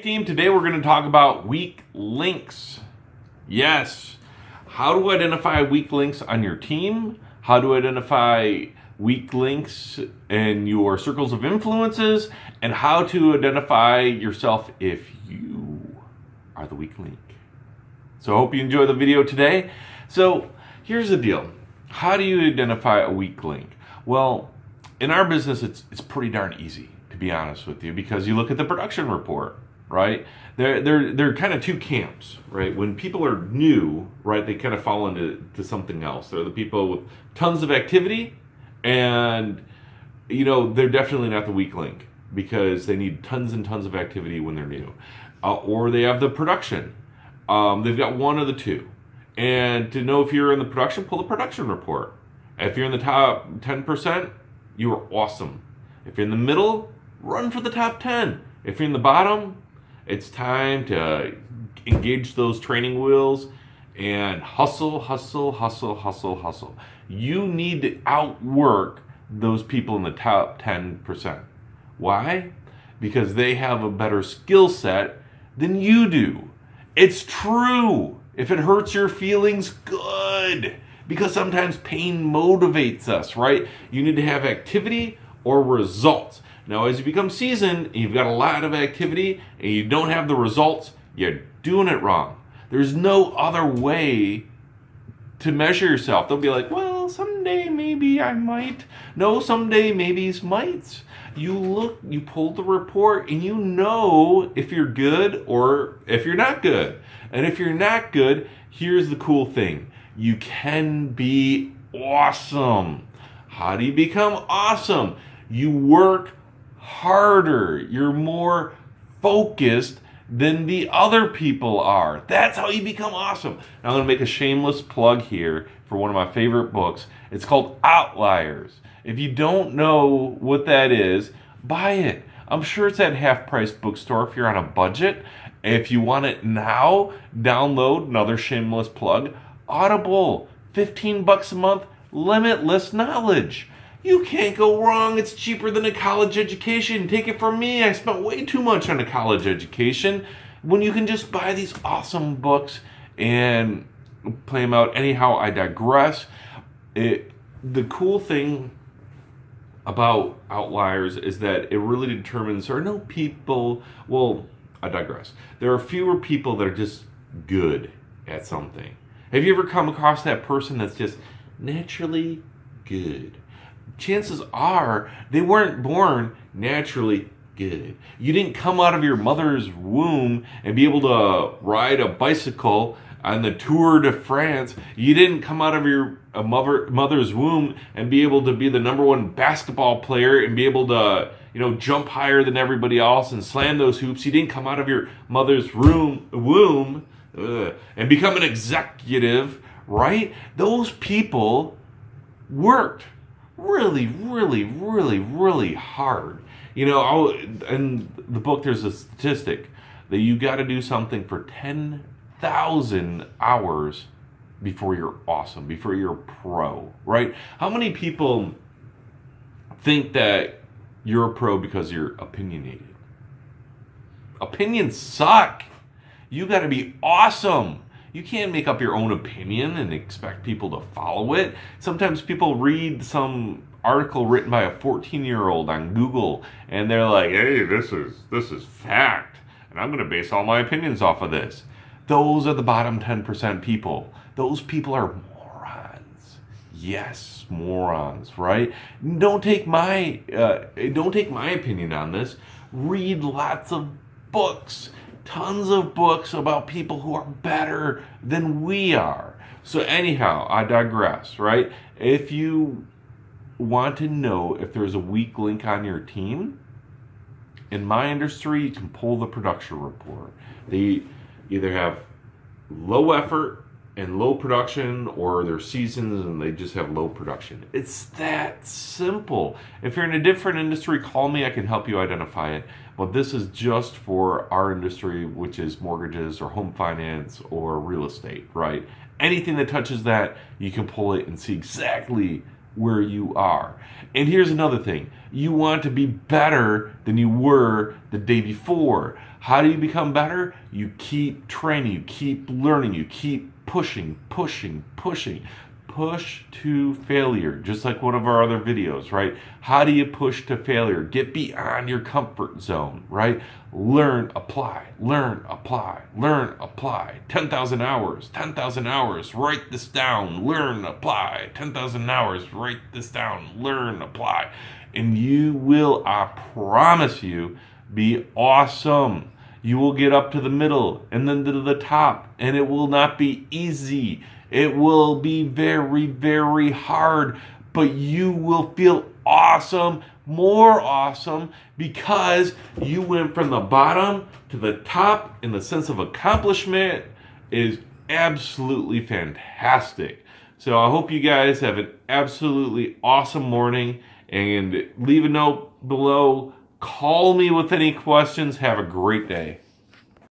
team, today we're going to talk about weak links. Yes, how to identify weak links on your team, how to identify weak links in your circles of influences, and how to identify yourself if you are the weak link. So I hope you enjoy the video today. So here's the deal. How do you identify a weak link? Well, in our business, it's pretty darn easy, to be honest with you, because you look at the production report, right? They're kind of two camps, right? When people are new, right, they kind of fall into something else. They're the people with tons of activity, and they're definitely not the weak link because they need tons and tons of activity when they're new, or they have the production. They've got one of the two. And to know if you're in the production, pull the production report. If you're in the top 10%, you are awesome. If you're in the middle, run for the top 10. If you're in the bottom, it's time to engage those training wheels and hustle, hustle, hustle, hustle, hustle. You need to outwork those people in the top 10%. Why? Because they have a better skill set than you do. It's true. If it hurts your feelings, good. Because sometimes pain motivates us, right? You need to have activity or results. Now, as you become seasoned, you've got a lot of activity and you don't have the results, you're doing it wrong. There's no other way to measure yourself. They'll be like, well, someday maybe I might. No, someday maybe's might. You look, you pull the report, and you know if you're good or if you're not good. And if you're not good, here's the cool thing. You can be awesome. How do you become awesome? You work harder. You're more focused than the other people are. That's how you become awesome. Now I'm going to make a shameless plug here for one of my favorite books. It's called Outliers. If you don't know what that is, buy it. I'm sure it's at half-price bookstore if you're on a budget. If you want it now, download, another shameless plug, Audible, $15 a month, limitless knowledge. You can't go wrong. It's cheaper than a college education. Take it from me. I spent way too much on a college education when you can just buy these awesome books and play them out. Anyhow, I digress. The cool thing about Outliers is that it really determines there are no people, well, I digress. There are fewer people that are just good at something. Have you ever come across that person that's just naturally good? Chances are they weren't born naturally good. You didn't come out of your mother's womb and be able to ride a bicycle on the Tour de France. You didn't come out of your mother's womb and be able to be the number one basketball player and be able to jump higher than everybody else and slam those hoops. You didn't come out of your mother's womb and become an executive, right? Those people worked really, really, really, really hard. In the book, there's a statistic that you got to do something for 10,000 hours before you're awesome, before you're a pro, right? How many people think that you're a pro because you're opinionated? Opinions suck. You got to be awesome. You can't make up your own opinion and expect people to follow it. Sometimes people read some article written by a 14-year-old on Google and they're like, hey, this is fact, and I'm going to base all my opinions off of this. Opinions are the bottom 10% people. Those people are morons. Yes, morons, right? Don't take my opinion on this. Read lots of books. Tons of books about people who are better than we are. So anyhow, I digress, right? If you want to know if there's a weak link on your team, in my industry, you can pull the production report. They either have low effort and low production, or they're seasons and they just have low production. It's that simple. If you're in a different industry, call me. I can help you identify it. But this is just for our industry, which is mortgages or home finance or real estate, right? Anything that touches that, you can pull it and see exactly where you are. And here's another thing. You want to be better than you were the day before. How do you become better? You keep training, you keep learning, you keep pushing. Push to failure, just like one of our other videos, right? How do you push to failure? Get beyond your comfort zone, right? Learn, apply, learn, apply, learn, apply. 10,000 hours, 10,000 hours, write this down, learn, apply. 10,000 hours, write this down, learn, apply. And you will, I promise you, be awesome. You will get up to the middle and then to the top, and it will not be easy. It will be very, very hard, but you will feel awesome, more awesome, because you went from the bottom to the top, and the sense of accomplishment is absolutely fantastic. So I hope you guys have an absolutely awesome morning, and leave a note below. Call me with any questions. Have a great day.